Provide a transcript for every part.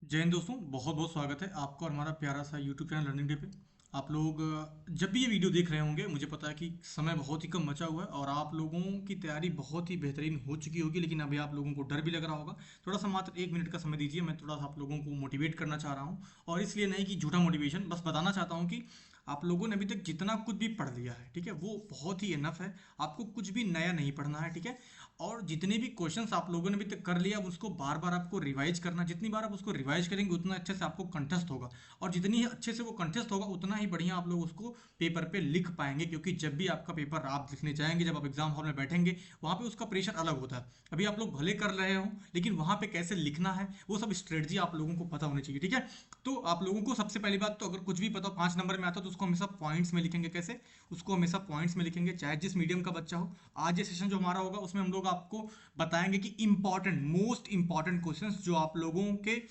जय हिंद दोस्तों, बहुत बहुत स्वागत है आपका और हमारा प्यारा सा यूट्यूब चैनल लर्निंग डे पे। आप लोग जब भी ये वीडियो देख रहे होंगे, मुझे पता है कि समय बहुत ही कम बचा हुआ है और आप लोगों की तैयारी बहुत ही बेहतरीन हो चुकी होगी, लेकिन अभी आप लोगों को डर भी लग रहा होगा। थोड़ा सा मात्र 1 मिनट का समय दीजिए, मैं थोड़ा सा आप लोगों को मोटिवेट करना चाह रहा हूँ। और इसलिए नहीं कि झूठा मोटिवेशन, बस बताना चाहता हूँ कि आप लोगों ने अभी तक जितना कुछ भी पढ़ लिया है, ठीक है, वो बहुत ही इनफ है। आपको कुछ भी नया नहीं पढ़ना है, ठीक है। और जितने भी क्वेश्चंस आप लोगों ने अभी तक कर लिया, अब उसको बार बार आपको रिवाइज करना। जितनी बार आप उसको रिवाइज करेंगे उतना अच्छे से आपको कंठस्थ होगा, और जितनी ही अच्छे से वो कंठस्थ होगा उतना ही बढ़िया आप लोग उसको पेपर पे लिख पाएंगे। क्योंकि जब भी आपका पेपर आप लिखने जाएंगे, जब आप एग्जाम हॉल में बैठेंगे, वहाँ पे उसका प्रेशर अलग होता है। अभी आप लोग भले कर रहे हो, लेकिन वहाँ पे कैसे लिखना है वो सब स्ट्रेटजी आप लोगों को पता होनी चाहिए, ठीक है। तो आप लोगों को सबसे पहली बात, तो अगर कुछ भी पता 5 नंबर में आता तो उसको हमेशा पॉइंट्स में लिखेंगे। कैसे? उसको हमेशा पॉइंट्स में लिखेंगे, चाहे जिस मीडियम का बच्चा हो। आज ये सेशन जो हमारा होगा उसमें हम लोग आपको बताएंगे कि इंपॉर्टेंट, मोस्ट इंपॉर्टेंट क्वेश्चंस जो आप लोगों के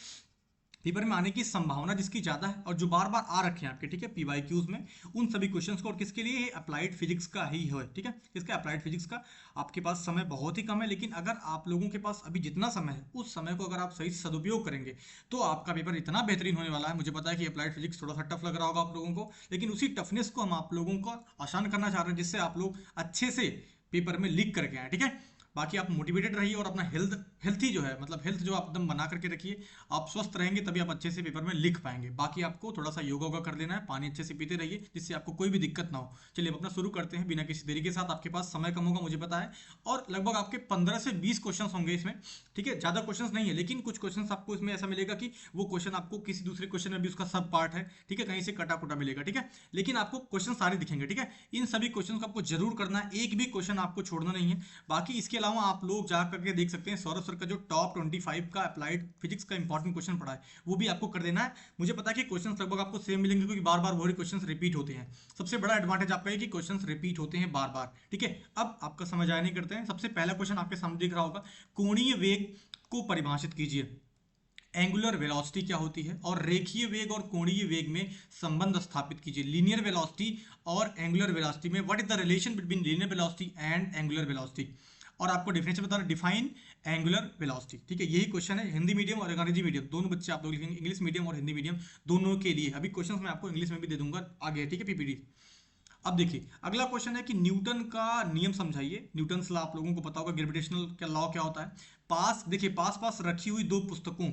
पेपर में आने की संभावना जिसकी ज्यादा है और जो बार बार आ रखे हैं आपके, ठीक है, पीवाईक्यूज में, उन सभी क्वेश्चंस को। और किसके लिए? ये अप्लाइड फिजिक्स का ही है, ठीक है। किसका? अप्लाइड फिजिक्स का। आपके पास समय बहुत ही कम है, लेकिन अगर आप लोगों के पास अभी जितना समय है उस समय को अगर आप सही से सदुपयोग करेंगे तो आपका पेपर इतना बेहतरीन होने वाला है। मुझे पता है कि अप्लाइड फिजिक्स थोड़ा सा टफ लग रहा होगा आप लोगों को, लेकिन उसी टफनेस को हम आप लोगों को आसान करना चाह रहे हैं, जिससे आप लोग अच्छे से पेपर में लिख करके आए, ठीक है। बाकी आप मोटिवेटेड रहिए और अपना हेल्थी जो है, मतलब हेल्थ जो आप एकदम बना करके रखिए। आप स्वस्थ रहेंगे तभी आप अच्छे से पेपर में लिख पाएंगे। बाकी आपको थोड़ा सा योगा वोगा कर लेना है, पानी अच्छे से पीते रहिए, जिससे आपको कोई भी दिक्कत ना हो। चलिए अब अपना शुरू करते हैं बिना किसी देरी के साथ। आपके पास समय कम होगा मुझे पता है, और लगभग आपके 15 से 20 क्वेश्चन होंगे इसमें, ठीक है। ज्यादा क्वेश्चन नहीं है, लेकिन कुछ क्वेश्चन आपको इसमें ऐसा मिलेगा कि वो क्वेश्चन आपको किसी दूसरे क्वेश्चन में भी उसका सब पार्ट है, ठीक है, कहीं से कटा कुटा मिलेगा, ठीक है। लेकिन आपको क्वेश्चन सारे दिखेंगे, ठीक है। इन सभी क्वेश्चन को आपको जरूर करना है, एक भी क्वेश्चन आपको छोड़ना नहीं है। बाकी इसके अलावा आप लोग जा करके देख सकते हैं सौरभ सर का जो टॉप 25 का अप्लाइड फिजिक्स का इंपॉर्टेंट क्वेश्चन पड़ा है, वो भी आपको कर देना है। मुझे पता है कि क्वेश्चंस लगभग आपको सेम मिलेंगे, क्योंकि बार बार वही क्वेश्चंस रिपीट होते हैं। सबसे बड़ा एडवांटेज आपका है कि क्वेश्चंस रिपीट होते हैं बार बार, ठीक है। अब आपका समझ आया नहीं करते हैं। सबसे पहला क्वेश्चन आपके सामने दिख रहा होगा, कोणीय वेग को परिभाषित कीजिए। एंगुलर वेलोसिटी क्या होती है, और रेखीय वेग और कोणीय वेग में संबंध स्थापित कीजिए। लीनियर वेलोसिटी और एंगुलर वेलोसिटी में what is the relation between linear velocity and angular velocity. और आपको डेफिनेशन बता रहा, डिफाइन एंगुलर वेलोसिटी, ठीक है। यही क्वेश्चन है हिंदी मीडियम और अंग्रेजी मीडियम दोनों बच्चे आप लोग लिखेंगे, इंग्लिश मीडियम और हिंदी मीडियम दोनों के लिए। अभी क्वेश्चन मैं आपको इंग्लिश में भी दे दूंगा आगे, ठीक है, पीपीडी। अब देखिए अगला क्वेश्चन है कि न्यूटन का नियम समझाइए। न्यूटन लॉ आप लोगों को पता होगा, ग्रेविटेशनल का लॉ क्या होता है। पास देखिए, पास पास रखी हुई दो पुस्तकों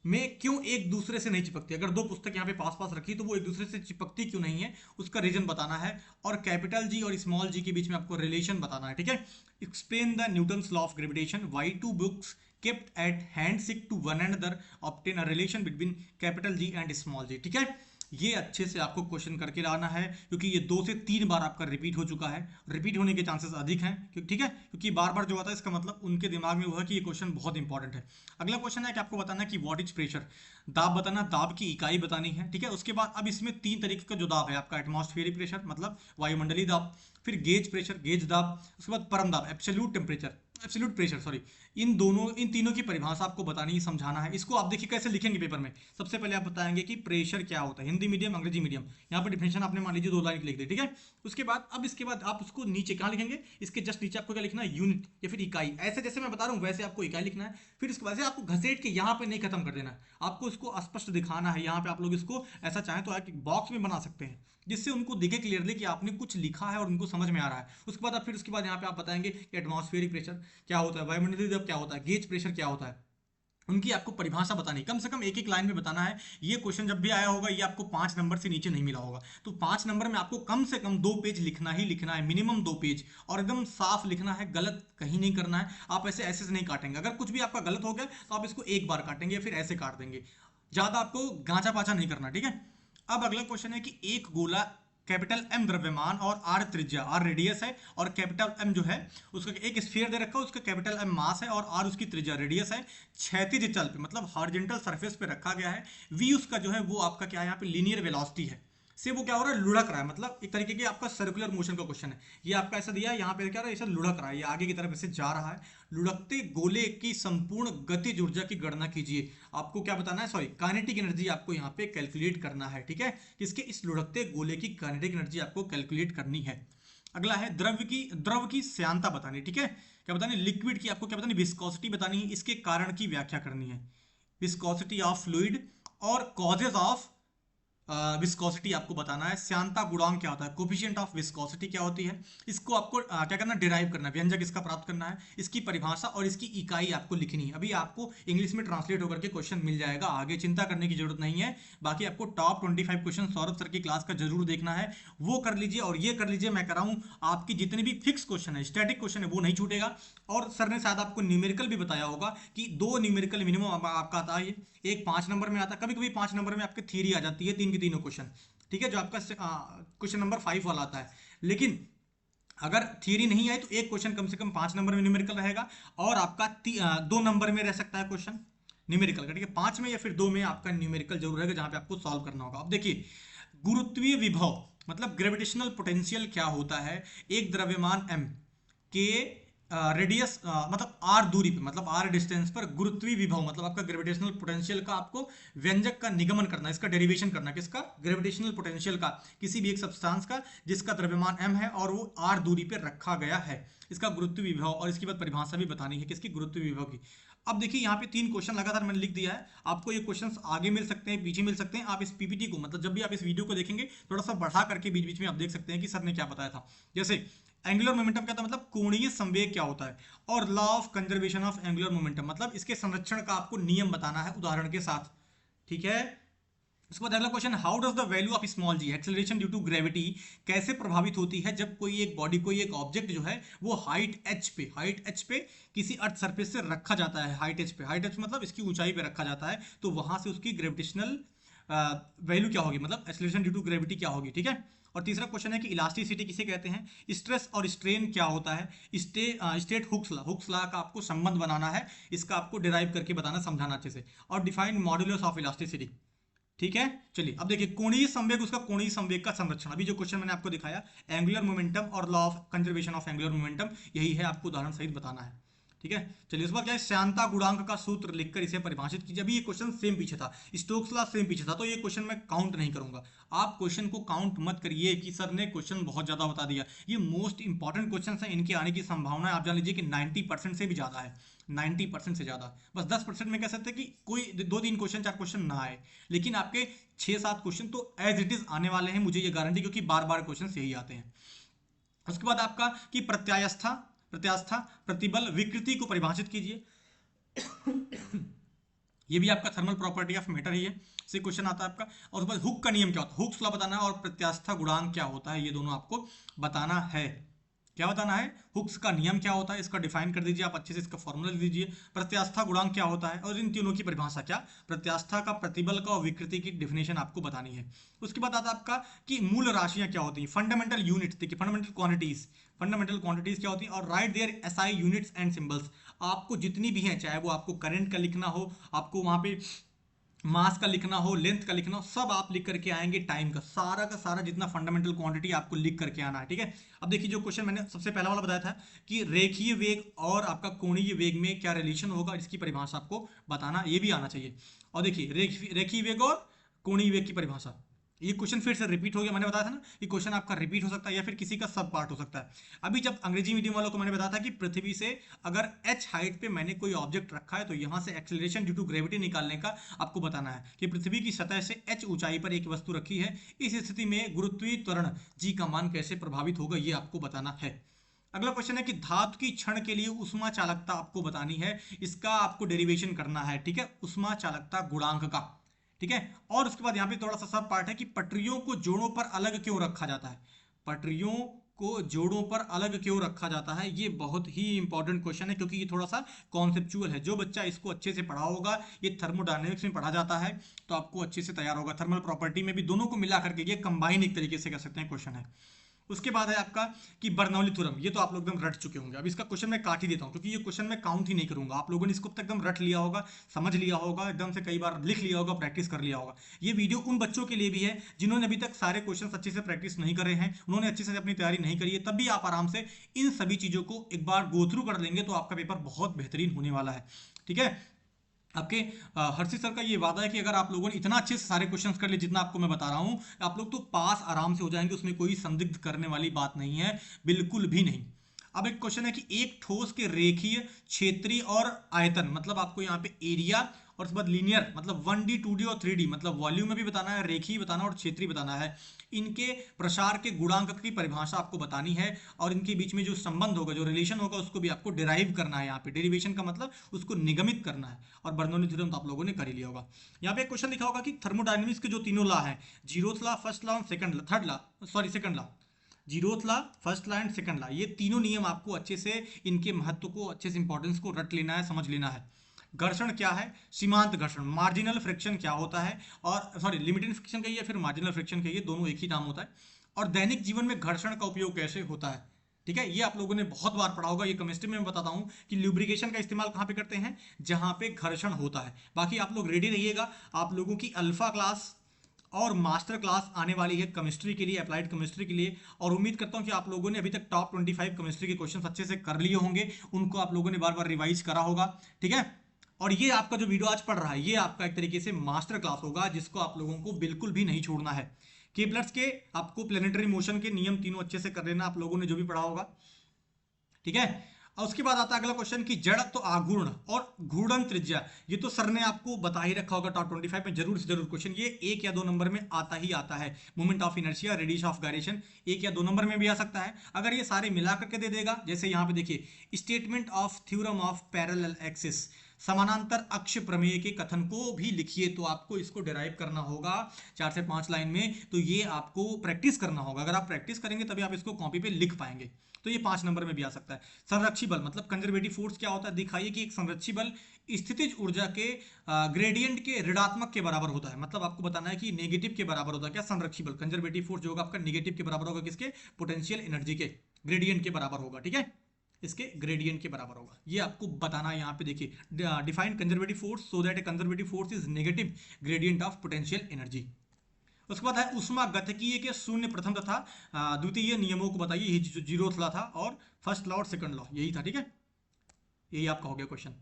में क्यों एक दूसरे से नहीं चिपकती। अगर दो पुस्तक यहाँ पे पास पास रखी तो वो एक दूसरे से चिपकती क्यों नहीं है, उसका रीजन बताना है। और कैपिटल जी और स्मॉल जी के बीच में आपको रिलेशन बताना है, ठीक है। Explain the Newton's law of gravitation, why two books kept at hand sick to one another obtain a relation between capital G and small g, ठीक है। ये अच्छे से आपको क्वेश्चन करके लाना है, क्योंकि ये 2 से 3 बार आपका रिपीट हो चुका है। रिपीट होने के चांसेस अधिक हैं, ठीक है, क्योंकि बार बार जो आता है इसका मतलब उनके दिमाग में हुआ कि ये क्वेश्चन बहुत इंपॉर्टेंट है। अगला क्वेश्चन है कि आपको बताना है कि व्हाट इज प्रेशर। दाब बताना, दाब की इकाई बतानी है, ठीक है। उसके बाद अब इसमें 3 तरीके का जो दाब है आपका, एटमॉस्फेरिक प्रेशर मतलब वायुमंडलीय दाब, फिर गेज प्रेशर, गेज दाब, उसके बाद परम दाब, absolute temperature, absolute pressure, sorry. इन तीनों की परिभाषा आपको बतानी है, समझाना है। इसको आप देखिए कैसे लिखेंगे पेपर में। सबसे पहले आप बताएंगे कि प्रेशर क्या होता है, हिंदी मीडियम अंग्रेजी मीडियम। यहाँ पर डिफिनेशन आपने मान लीजिए 2 लाइन लिख दी, ठीक है। उसके बाद अब इसके बाद आप उसको नीचे कहाँ लिखेंगे, इसके जस्ट नीचे आपको क्या लिखना है, यूनिट या फिर इकाई। ऐसे जैसे मैं बता रहा हूँ वैसे आपको इकाई लिखना है। फिर इसके बाद से आपको घसेट के यहाँ पे नहीं खत्म कर देना है, आपको इसको स्पष्ट दिखाना है। यहाँ पे आप लोग इसको ऐसा चाहें तो एक बॉक्स में बना सकते हैं, जिससे उनको दिखे क्लियरली कि आपने कुछ लिखा है और उनको समझ में आ रहा है। उसके बाद उसके बाद यहाँ पे आप बताएंगे कि एटमॉस्फेरिक प्रेशर क्या होता है, वायुमंडलीय दबाव क्या होता है, गेज प्रेशर क्या होता है। उनकी आपको परिभाषा बतानी, कम से कम एक एक लाइन में बताना है। ये क्वेश्चन जब भी आया होगा ये आपको 5 नंबर से नीचे नहीं मिला होगा। तो 5 नंबर में आपको कम से कम 2 पेज लिखना ही लिखना है, मिनिमम 2 पेज, और एकदम साफ लिखना है, गलत कहीं नहीं करना है। आप ऐसे ऐसे से नहीं काटेंगे। अगर कुछ भी आपका गलत हो गया तो आप इसको एक बार काटेंगे या फिर ऐसे काट देंगे। ज्यादा आपको गांचा पाचा नहीं करना, ठीक है। अब अगला क्वेश्चन है कि एक गोला, कैपिटल एम द्रव्यमान और आर त्रिज्या, आर रेडियस है, और कैपिटल एम जो है उसका एक स्फीयर दे रखा है, उसका कैपिटल एम मास है और आर उसकी त्रिज्या रेडियस है। क्षैतिज तल पे मतलब हॉरिजॉन्टल सरफेस पे रखा गया है। वी उसका जो है वो आपका क्या है, यहाँ पे लीनियर वेलोसिटी है, से वो क्या हो रहा है, लुढ़क रहा है। मतलब एक तरीके की आपका सर्कुलर मोशन का क्वेश्चन है। ये आपका ऐसा दिया है, यहाँ पे क्या रहा है, ऐसा लुढ़क रहा है, ये आगे की तरफ ऐसे जा रहा है। लुढ़कते गोले की संपूर्ण गतिज ऊर्जा की गणना कीजिए। आपको क्या बताना है, सॉरी, काइनेटिक एनर्जी आपको यहाँ पे कैलकुलेट करना है, ठीक है। किसके? इस लुढ़कते गोले की काइनेटिक एनर्जी आपको कैलकुलेट करनी है। अगला है द्रव की श्यानता बतानी, ठीक है। क्या बतानी? लिक्विड की आपको क्या बतानी, विस्कोसिटी बतानी है, इसके कारण की व्याख्या करनी है। विस्कोसिटी ऑफ फ्लूइड और कॉजेज ऑफ विस्कोसिटी आपको बताना है। श्यानता गुणांक क्या होता है, कोफिशिएंट ऑफ विस्कोसिटी क्या होती है, इसको आपको क्या करना है, डिराइव करना है, व्यंजक इसका प्राप्त करना है, इसकी परिभाषा और इसकी इकाई आपको लिखनी है। अभी आपको इंग्लिश में ट्रांसलेट होकर के क्वेश्चन मिल जाएगा, आगे चिंता करने की जरूरत नहीं है। बाकी आपको टॉप 25 क्वेश्चन सौरभ सर की क्लास का जरूर देखना है, वो कर लीजिए और ये कर लीजिए। मैं कराऊं आपकी जितने भी फिक्स क्वेश्चन है, स्टैटिक क्वेश्चन है, वो नहीं छूटेगा। और सर ने शायद आपको न्यूमेरिकल भी बताया होगा कि 2 न्यूमेरिकल मिनिमम आपका आता है, एक 5 नंबर में आता है, कभी कभी 5 नंबर में आपकी थ्योरी आ जाती है, 3 के तीनों क्वेश्चन, ठीक है, जो आपका क्वेश्चन नंबर 5 वाला आता है। लेकिन अगर थियरी नहीं आई तो एक क्वेश्चन कम से कम 5 नंबर में न्यूमेरिकल रहेगा और आपका 2 नंबर में रह सकता है क्वेश्चन न्यूमेरिकल का, ठीक है, 5 में या फिर 2 में आपका न्यूमेरिकल जरूर रहेगा जहां पे आपको सॉल्व करना होगा। अब देखिए, गुरुत्वीय विभव मतलब ग्रेविटेशनल पोटेंशियल क्या होता है, एक द्रव्यमान m के रेडियस मतलब r दूरी पे, मतलब r डिस्टेंस पर गुरुत्वीय विभव मतलब आपका ग्रेविटेशनल पोटेंशियल का आपको व्यंजक का निगमन करना है, इसका डेरिवेशन करना है, किसका, ग्रेविटेशनल पोटेंशियल का, किसी भी एक सब्सटेंस का जिसका द्रव्यमान m है और वो r दूरी पे रखा गया है, इसका गुरुत्वीय विभव। और इसके बाद परिभाषा भी बतानी है किसकी, गुरुत्वीय विभव की। अब देखिए यहाँ पे 3 क्वेश्चन लगातार मैंने लिख दिया है, आपको ये क्वेश्चंस आगे मिल सकते हैं, पीछे मिल सकते हैं। आप इस पीपीटी को मतलब जब भी आप इस वीडियो को देखेंगे थोड़ा सा बढ़ा करके बीच बीच में आप देख सकते हैं कि सर ने क्या बताया था। जैसे एंगुलर मोमेंटम क्या था, मतलब कोणीय संवेग क्या होता है, और law of conservation of angular momentum मतलब इसके संरक्षण का आपको नियम बताना है उदाहरण के साथ, ठीक है। उसके बाद अगला question, how does the value of small G acceleration due to gravity कैसे प्रभावित होती है जब कोई एक बॉडी, कोई एक ऑब्जेक्ट जो है वो हाइट h पे किसी अर्थ सरफेस से रखा जाता है, हाइट h मतलब इसकी ऊंचाई पे रखा जाता है, तो वहां से उसकी ग्रेविटेशनल वैल्यू क्या होगी, मतलब एक्सेलरेशन ड्यू टू ग्रेविटी क्या होगी, ठीक है। और तीसरा क्वेश्चन है कि इलास्टिसिटी किसे कहते हैं, स्ट्रेस और स्ट्रेन क्या होता है, स्टेट हुक्स लॉ का आपको संबंध बनाना है, इसका आपको डिराइव करके बताना, समझाना अच्छे से, और डिफाइन मॉड्यूलस ऑफ इलास्टिसिटी, ठीक है। चलिए अब देखिए, कोणीय संवेग, उसका कोणीय संवेग का संरक्षण, अभी जो क्वेश्चन मैंने आपको दिखाया एंगुलर मोमेंटम और law of conservation of angular momentum, यही है, आपको उदाहरण सहित बताना है, ठीक है। चलिए इस बार क्या है, श्यानता गुणांक का सूत्र लिखकर इसे परिभाषित कीजिए। अभी ये क्वेश्चन सेम पीछे था, स्टोक्स लॉ सेम पीछे था, तो ये क्वेश्चन मैं काउंट नहीं करूंगा। आप क्वेश्चन को काउंट मत करिए कि सर ने क्वेश्चन बहुत ज्यादा बता दिया, ये मोस्ट इंपॉर्टेंट क्वेश्चन है, इनके आने की संभावना आप जान लीजिए कि 90% से भी ज्यादा है, 90% से ज्यादा। बस 10% में कह सकते हैं कि कोई 2-3 क्वेश्चन 4 क्वेश्चन ना आए, लेकिन आपके 6-7 क्वेश्चन तो एज इट इज आने वाले हैं, मुझे ये गारंटी, क्योंकि बार बार क्वेश्चन यही आते हैं। उसके बाद आपका कि प्रत्यास्था प्रतिबल विकृति को परिभाषित कीजिए। ये भी आपका थर्मल प्रॉपर्टी ऑफ मैटर ही है, से क्वेश्चन आता है आपका। और उसके बाद हुक का नियम क्या होता है, हुक्स लॉ बताना है, और प्रत्यास्था गुणांक क्या होता है, ये दोनों आपको बताना है। क्या बताना है, हुक्स का नियम क्या होता है, इसका डिफाइन कर दीजिए आप अच्छे से, इसका फॉर्मूला लिख दीजिए। प्रत्यास्था गुणांक क्या होता है, और इन तीनों की परिभाषा क्या, प्रत्यास्था का, प्रतिबल का और विकृति की डेफिनेशन आपको बतानी है। उसके बाद आता है आपका कि मूल राशियां क्या होती हैं, फंडामेंटल यूनिट्स, देखिए फंडामेंटल क्वांटिटीज क्या होती है, और right there SI units and symbols, आपको जितनी भी हैं, चाहे वो आपको करंट का लिखना हो, आपको वहां पे मास का लिखना हो, लेंथ का लिखना हो, सब आप लिख करके आएंगे, टाइम का सारा जितना फंडामेंटल क्वांटिटी आपको लिख करके आना है, ठीक है। अब देखिए जो क्वेश्चन मैंने सबसे पहला वाला बताया था कि रेखीय वेग और आपका कोणीय वेग में क्या रिलेशन होगा, इसकी परिभाषा आपको बताना, ये भी आना चाहिए। और देखिए रेखीय वेग और कोणीय वेग की परिभाषा, ये क्वेश्चन फिर से रिपीट हो गया, मैंने बताया था ना, ये क्वेश्चन आपका रिपीट हो सकता है या फिर किसी का सब पार्ट हो सकता है। अभी जब अंग्रेजी मीडियम वालों को मैंने बताया था कि पृथ्वी से अगर h हाइट पे मैंने कोई ऑब्जेक्ट रखा है तो यहां से एक्सेलरेशन ड्यू टू ग्रेविटी निकालने का आपको बताना है कि पृथ्वी की सतह से h ऊंचाई पर एक वस्तु रखी है, इस स्थिति में गुरुत्वीय त्वरण g का मान कैसे प्रभावित होगा, ये आपको बताना है। अगला क्वेश्चन है कि धातु की क्षण के लिए उष्मा चालकता आपको बतानी है, इसका आपको डेरिवेशन करना है, ठीक है, उष्मा चालकता गुणांक का, ठीक है। और उसके बाद यहाँ पे थोड़ा सा सब पार्ट है कि पटरियों को जोड़ों पर अलग क्यों रखा जाता है, पटरियों को जोड़ों पर अलग क्यों रखा जाता है, ये बहुत ही इंपॉर्टेंट क्वेश्चन है, क्योंकि ये थोड़ा सा कॉन्सेप्चुअल है। जो बच्चा इसको अच्छे से पढ़ा होगा, ये थर्मोडायनेमिक्स में पढ़ा जाता है, तो आपको अच्छे से तैयार होगा। थर्मल प्रॉपर्टी में भी दोनों को मिला करके ये कंबाइन एक तरीके से कह सकते हैं क्वेश्चन है। उसके बाद है आपका कि बर्नौली थ्योरम, ये तो आप लोग एकदम रट चुके होंगे। अब इसका क्वेश्चन मैं काट ही देता हूं, क्योंकि ये क्वेश्चन मैं काउंट ही नहीं करूंगा, आप लोगों ने इसको तक एकदम रट लिया होगा, समझ लिया होगा, एकदम से कई बार लिख लिया होगा, प्रैक्टिस कर लिया होगा। ये वीडियो उन बच्चों के लिए भी है जिन्होंने अभी तक सारे क्वेश्चन अच्छे से प्रैक्टिस नहीं करे हैं, उन्होंने अच्छे से अपनी तैयारी नहीं करी है, तब भी आप आराम से इन सभी चीजों को एक बार गो थ्रू कर लेंगे तो आपका पेपर बहुत बेहतरीन होने वाला है, ठीक है। आपके हर्षित सर का ये वादा है कि अगर आप लोगों ने इतना अच्छे से सारे क्वेश्चंस कर लिए जितना आपको मैं बता रहा हूं, आप लोग तो पास आराम से हो जाएंगे, उसमें कोई संदिग्ध करने वाली बात नहीं है, बिल्कुल भी नहीं। अब एक क्वेश्चन है कि एक ठोस के रेखीय क्षेत्रीय और आयतन, मतलब आपको यहाँ पे एरिया और उसके बाद लीनियर मतलब 1D 2D और 3D मतलब वॉल्यूम में भी बताना है, रेखीय बताना और क्षेत्रीय बताना है। इनके प्रसार के गुणांक की परिभाषा आपको बतानी है और इनके बीच में जो संबंध होगा, जो रिलेशन होगा, उसको भी आपको डिराइव करना है। यहाँ पे डेरिवेशन का मतलब उसको निगमित करना है। और बर्नौली थ्योरम तो आप लोगों ने कर ही लिया होगा। यहाँ पे एक क्वेश्चन लिखा होगा कि थर्मोडायनेमिक्स के जो तीनों लॉ हैं, जीरोथ लॉ, फर्स्ट लॉ और second law, zeroth law, first law and second law, ये तीनों नियम आपको अच्छे से इनके महत्व को, अच्छे से इंपॉर्टेंस को रट लेना है, समझ लेना है। घर्षण क्या है, सीमांत घर्षण, मार्जिनल फ्रिक्शन क्या होता है, और सॉरी लिमिटेड फ्रिक्शन कहिए फिर मार्जिनल फ्रिक्शन कहिए, दोनों एक ही नाम होता है। और दैनिक जीवन में घर्षण का उपयोग कैसे होता है, ठीक है, ये आप लोगों ने बहुत बार पढ़ा होगा। ये केमिस्ट्री में मैं बताता हूँ कि ल्यूब्रिकेशन का इस्तेमाल कहाँ पे करते हैं, जहां पे घर्षण होता है। बाकी आप लोग रेडी रहिएगा, आप लोगों की अल्फा क्लास और मास्टर क्लास आने वाली है केमिस्ट्री के लिए, अप्लाइड केमिस्ट्री के लिए। और उम्मीद करता हूं कि आप लोगों ने अभी तक टॉप 25 केमिस्ट्री के क्वेश्चंस अच्छे से कर लिए होंगे, उनको आप लोगों ने बार बार रिवाइज करा होगा, ठीक है। और ये आपका जो वीडियो आज पढ़ रहा है, ये आपका एक तरीके से मास्टर क्लास होगा, जिसको आप लोगों को बिल्कुल भी नहीं छोड़ना है। केपलर्स के आपको प्लेनेटरी मोशन के नियम तीनों अच्छे से कर लेना, आप लोगों ने जो भी पढ़ा होगा, ठीक है। और उसके बाद आता है अगला क्वेश्चन कि जड़त्व तो आघूर्ण और घूर्णन त्रिज्या, ये तो सर ने आपको बता ही रखा होगा टॉप 25 में जरूर से जरूर क्वेश्चन, ये 1 या 2 नंबर में आता ही आता है। Moment of inertia, radius of gyration 1 या 2 नंबर में भी आ सकता है अगर ये सारे मिला करके दे देगा। जैसे यहाँ पे देखिए statement of theorem of parallel axis, समानांतर अक्ष प्रमेय के कथन को भी लिखिए, तो आपको इसको डिराइव करना होगा 4 से 5 लाइन में। तो ये आपको प्रैक्टिस करना होगा, अगर आप प्रैक्टिस करेंगे तभी आप इसको कॉपी पे लिख पाएंगे। तो ये 5 नंबर में भी आ सकता है। संरक्षी बल मतलब कंजर्वेटिव फोर्स क्या होता है, दिखाइए कि एक संरक्षी बल स्थितिज ऊर्जा के ग्रेडियंट के ऋणात्मक के बराबर होता है। मतलब आपको बताना है कि नेगेटिव के बराबर होता है क्या, संरक्षी बल कंजर्वेटिव फोर्स जो होगा आपका नेगेटिव के बराबर होगा, किसके, पोटेंशियल एनर्जी के ग्रेडियंट के बराबर होगा, ठीक है, इसके ग्रेडियंट के बराबर होगा। ये आपको बताना है। यहाँ पे देखिए define conservative force so that A conservative force is negative gradient of potential energy. उसके बाद है उष्मागतिकीय के शून्य प्रथम तथा द्वितीय नियमों को बताइए। ये जो जीरोथ लॉ था और फर्स्ट लॉ और सेकंड लॉ यही था, ठीक है, यही आपका हो गया क्वेश्चन।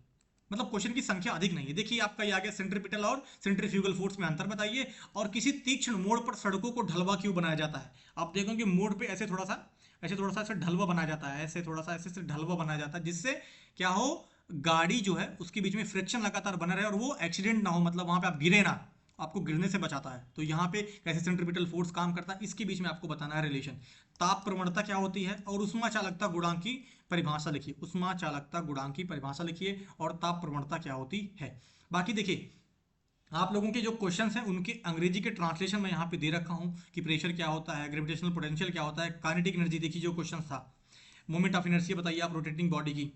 मतलब क्वेश्चन की संख्या अधिक नहीं है। देखिए आपका ये आ गया सेंट्रीपिटल और सेंट्रीफ्यूगल फोर्स में अंतर बताइए, और किसी तीक्ष्ण मोड़ पर सड़कों को ढलवा क्यों बनाया जाता है। आप देखोगे मोड़ पे ऐसे थोड़ा सा ऐसे ढलवा बनाया जाता है, ऐसे थोड़ा सा ऐसे ढलवा बनाया जाता है, जिससे क्या हो, गाड़ी जो है उसके बीच में फ्रिक्शन लगातार बना रहे और वो एक्सीडेंट ना हो, मतलब वहां पे आप गिरे ना, आपको गिरने से बचाता है। तो यहाँ पे कैसे सेंट्रीपिटल फोर्स काम करता है, इसके बीच में आपको बताना है रिलेशन। ताप प्रवणता क्या होती है और उष्मा चालकता गुणांक की परिभाषा लिखिए। उष्मा चालकता गुणांक की परिभाषा लिखिए और ताप प्रवणता क्या होती है। बाकी देखिए आप लोगों के जो क्वेश्चंस हैं उनके अंग्रेजी के ट्रांसलेशन में यहाँ पे दे रखा हूँ कि प्रेशर क्या होता है, ग्रेविटेशनल पोटेंशियल क्या होता है, काइनेटिक एनर्जी देखिए जो क्वेश्चन था, मोमेंट ऑफ इनर्शिया बताइए आप रोटेटिंग बॉडी की,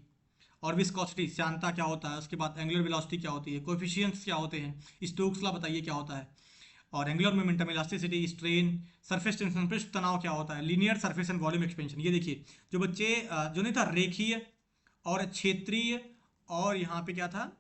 और विस्कोसिटी श्यानता क्या होता है, उसके बाद एंगुलर वेलोसिटी क्या होती है, कोएफिशिएंट्स क्या होते हैं, स्टोक्स लॉ बताइए क्या होता है, और angular momentum, elasticity, strain, surface tension, पृष्ठ तनाव क्या होता है, linear surface and volume expansion. ये देखिए जो बच्चे जो नहीं था रेखीय और क्षेत्रीय और यहाँ पे क्या था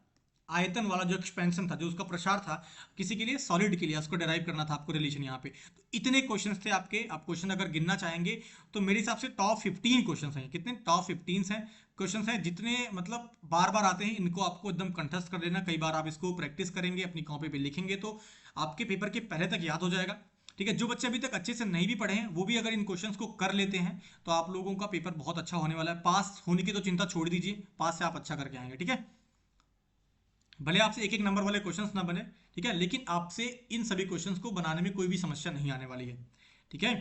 आयतन वाला जो एक्सपेंशन था, जो उसका प्रसार था किसी के लिए सॉलिड के लिए, उसको डेराइव करना था आपको रिलेशन यहाँ पे। तो इतने क्वेश्चंस थे आपके। आप क्वेश्चन अगर गिनना चाहेंगे तो मेरे हिसाब से टॉप 15 क्वेश्चंस हैं। कितने, टॉप 15 हैं क्वेश्चंस हैं, जितने मतलब बार बार आते हैं, इनको आपको एकदम कंठस्थ कर लेना। कई बार आप इसको प्रैक्टिस करेंगे, अपनी कॉपी पे लिखेंगे तो आपके पेपर के पहले तक याद हो जाएगा, ठीक है। जो बच्चे अभी तक अच्छे से नहीं भी पढ़े हैं वो भी अगर इन क्वेश्चंस को कर लेते हैं तो आप लोगों का पेपर बहुत अच्छा होने वाला है। पास होने की तो चिंता छोड़ दीजिए, पास से आप अच्छा करके आएंगे, ठीक है। भले आपसे एक एक नंबर वाले क्वेश्चंस ना बने, ठीक है, लेकिन आपसे इन सभी क्वेश्चंस को बनाने में कोई भी समस्या नहीं आने वाली है, ठीक है।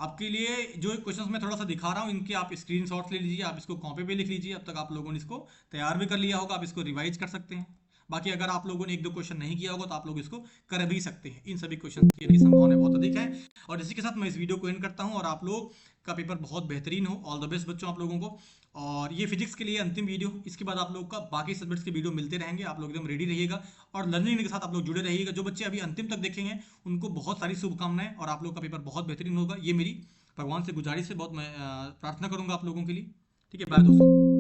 आपके लिए जो क्वेश्चंस मैं थोड़ा सा दिखा रहा हूँ इनके आप स्क्रीनशॉट्स ले लीजिए, आप इसको कॉपी पे लिख लीजिए। अब तक आप लोगों ने इसको तैयार भी कर लिया होगा, आप इसको रिवाइज कर सकते हैं। बाकी अगर आप लोगों ने एक दो क्वेश्चन नहीं किया होगा तो आप लोग इसको कर भी सकते हैं। इन सभी क्वेश्चन की संभावना बहुत अधिक है। और इसी के साथ मैं इस वीडियो को एंड करता हूँ और आप लोग का पेपर बहुत बेहतरीन हो। ऑल द बेस्ट बच्चों आप लोगों को। और ये फिजिक्स के लिए अंतिम वीडियो, इसके बाद आप लोग का बाकी सब्जेक्ट्स के वीडियो मिलते रहेंगे। आप लोग एकदम रेडी रहिएगा और लर्निंग के साथ आप लोग जुड़े रहिएगा। जो बच्चे अभी अंतिम तक देखेंगे उनको बहुत सारी शुभकामनाएं और आप लोग का पेपर बहुत बेहतरीन होगा। ये मेरी भगवान से गुजारिश है, बहुत मैं प्रार्थना करूंगा आप लोगों के लिए, ठीक है। बाय दोस्तों।